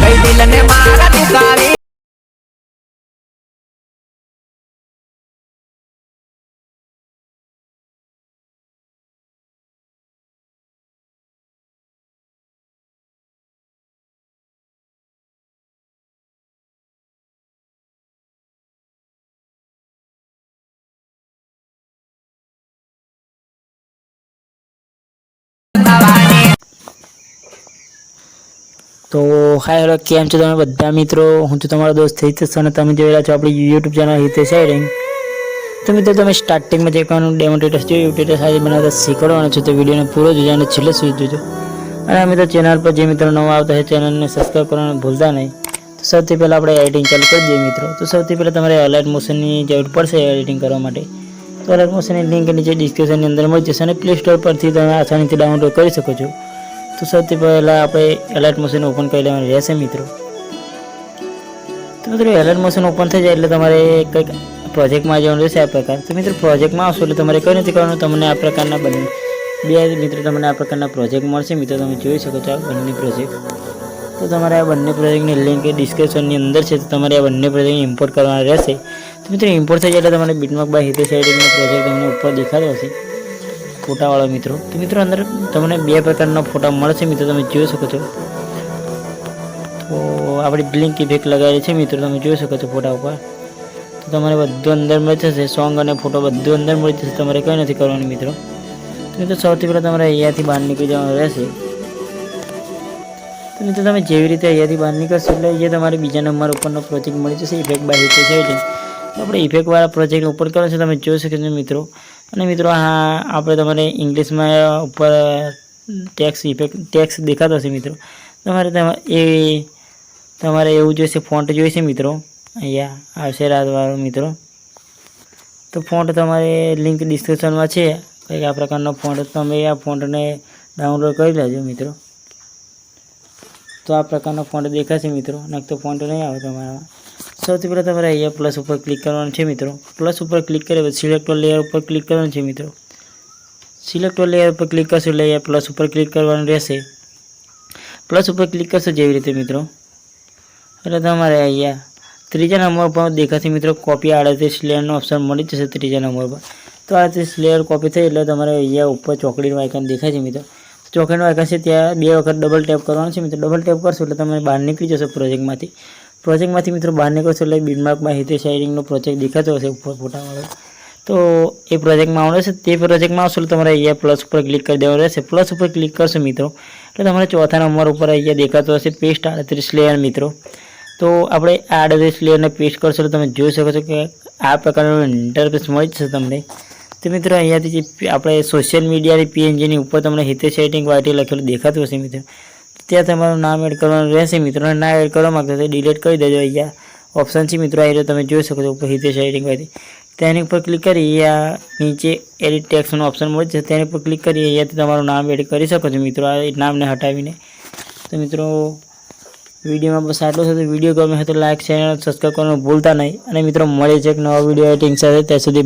કઈ દિલ ને મારા દિશાવી तो हाय हेलो केम छो तमे बधा मित्रों हूँ तो तमारो दोस्त हितेश अने तमे जोई रह्या छो आपणी यूट्यूब चेनल हितेश शेयरिंग। तो मित्रों तमे स्टार्टिंग में एक डेमो टेटस जोयुं टेटस आज बनावता शीखवाडवानो छे तो विडियो ने पूरो जोजो अने छेल्ले सुधी जोजो। अने मित्रों चेनल पर जे मित्रों नवा आवता है चेनल ने सब्सक्राइब करवानुं भूलता नहीं। तो सौथी पहला आपणे एडिटिंग चालू करी दीए मित्रों। तो सौथी पहला तमारे अलर्ट मोशन की जरूर पड़शे एडिटिंग करवा माटे। तो अलर्ट मोशन की लिंक नीचे डिस्क्रिप्शन ની અંદર મળી જશે અને પ્લે સ્ટોર પરથી તમે આસાનીથી ડાઉનલોડ કરી શકો છો। तो સૌથી પહેલા આપણે એલર્ટ મોશન ઓપન કરી લેવાનું રહેશે મિત્રો। તો મિત્રો એલર્ટ મોશન ઓપન થઈ જાય એટલે તમારે કંઈક પ્રોજેક્ટમાં જવાનું રહેશે આ પ્રકાર। તો મિત્રો પ્રોજેક્ટમાં આવશો એટલે તમારે કંઈ નથી કરવાનું, તમને આ પ્રકારના બે મિત્રો તમને આ પ્રકારના પ્રોજેક્ટ મળશે મિત્રો। તમે જોઈ શકો છો આ બંને પ્રોજેક્ટ। તો તમારે આ બંને પ્રોજેક્ટની લિંક ડિસ્ક્રિપ્શનની અંદર છે, તો તમારે આ બંને પ્રોજેક્ટ ઇમ્પોર્ટ કરવાના રહેશે। તો મિત્રો ઇમ્પોર્ટ થઈ જાય એટલે તમારે બીટમાર્ક બાય હિતેશ એડિટિંગનો પ્રોજેક્ટ તમને ઉપર દેખાતો હશે फोटावाळो मित्रों। तो मित्रों अंदर तमने बे प्रकारना फोटा मळशे मित्रों, तमे जोई शको छो। तो आपणी ब्लिंक इफेक्ट लगावेली छे मित्रों, तमे जोई शको छो फोटा उपर। तो तमने बधुं अंदर मळी जशे, सॉन्ग अने फोटो बधुं अंदर मळी जशे, तमारे कंई नथी करवानुं मित्रों। तो मित्रों सौथी पहेला तमारे अहींयाथी बहार निकळी जवानुं रहेशे। तो मित्रों तमे जेवी रीते अहींयाथी बहार निकळशो એટલે જે તમારે બીજા નંબર ઉપરનો પ્રોજેક્ટ મળી જશે ઇફેક્ટ બાય હિતેશ એડિટિંગ। तो આપણે ઇફેક્ટવાળા પ્રોજેક્ટ ઉપર કરો છો, તમે જોઈ શકો છો મિત્રો। અને મિત્રો હા આપણે તમારે ઇંગ્લિશમાં ઉપર ટેક્સ દેખાતો હશે મિત્રો। તમારે એવું જોઈશે ફોન્ટ જોઈશે મિત્રો, અહીંયા આવશે રાતવાળું મિત્રો। તો ફોન્ટ તમારે લિંક ડિસ્ક્રિપ્શનમાં છે, કંઈક આ પ્રકારનો ફોન્ટ તમે આ ફોન્ટને ડાઉનલોડ કરી લેજો મિત્રો। તો આ પ્રકારનો ફોન્ટ દેખાશે મિત્રો, નકર તો ફોન્ટ નહીં આવે તમારામાં। સૌથી પહેલાં તમારે અહીંયા પ્લસ ઉપર ક્લિક કરવાનું છે મિત્રો। પ્લસ ઉપર ક્લિક કર્યા પછી સિલેક્ટ લેયર ઉપર ક્લિક કરવાનું છે મિત્રો। સિલેક્ટ લેયર ઉપર ક્લિક કરશો એટલે અહીંયા પ્લસ ઉપર ક્લિક કરવાનું રહેશે। પ્લસ ઉપર ક્લિક કરશો જેવી રીતે મિત્રો એટલે તમારે અહીંયા ત્રીજા નંબર પર દેખાશે મિત્રો કોપી 38 લેયરનો ઓપ્શન મળી જશે ત્રીજા નંબર પર। તો 38 લેયર કોપી થઈ એટલે તમારે અહીંયા ઉપર ચોકડીનું આઇકન દેખાય છે મિત્રો। ચોકડીનું આઇકન છે ત્યાં બે વખત ડબલ ટેપ કરવાનું છે મિત્રો। ડબલ ટેપ કરશો એટલે તમે બહાર નીકળી જશો પ્રોજેક્ટમાંથી મિત્રો બહાર નીકળશો એટલે બીટમાર્કમાં હિતેશ એડિટિંગનો પ્રોજેક્ટ દેખાતો હશે ઉપર ફોટાવાળો। તો એ પ્રોજેક્ટમાં આવવાનો છે, તે પ્રોજેક્ટમાં આવશો એટલે તમારે અહીંયા પ્લસ ઉપર ક્લિક કરી દેવાનું રહેશે। પ્લસ ઉપર ક્લિક કરશો મિત્રો એટલે તમારે ચોથા નંબર ઉપર અહીંયા દેખાતો હશે પેસ્ટ 38 લેયર મિત્રો। તો આપણે આ 38 લેયરને પેસ્ટ કરશો એટલે તમે જોઈ શકો છો કે આ પ્રકારનું ઇન્ટરફેસ મળી જશે તમને। તો મિત્રો અહીંયાથી જે આપણે સોશિયલ મીડિયાની પીએનજીની ઉપર તમને હિતેશ એડિટિંગ વાટી લખેલું દેખાતું હશે મિત્રો, ત્યાં તમારું નામ એડ કરવાનું રહેશે મિત્રો। ના એડ કરવા માગતા તો ડિલીટ કરી દેજો। અહીંયા ઓપ્શન છે મિત્રો, આ તમે જોઈ શકો છો ઉપર હિતેશ એડિટિંગ વાળી, તેની ઉપર ક્લિક કરી અહીંયા નીચે એડિટ ટેક્સ્ટનો ઓપ્શન મળી જશે, તેની ઉપર ક્લિક કરી અહીંયાથી તમારું નામ એડ કરી શકો છો મિત્રો, આ નામને હટાવીને। તો મિત્રો વિડીયોમાં બસ આટલું છે। તો વિડીયો ગમે હોય તો લાઈક શેર અને સબસ્ક્રાઈબ કરવાનું ભૂલતા નહીં। અને મિત્રો મળે છે એક નવા વિડીયો એડિટિંગ સાથે, ત્યાં સુધી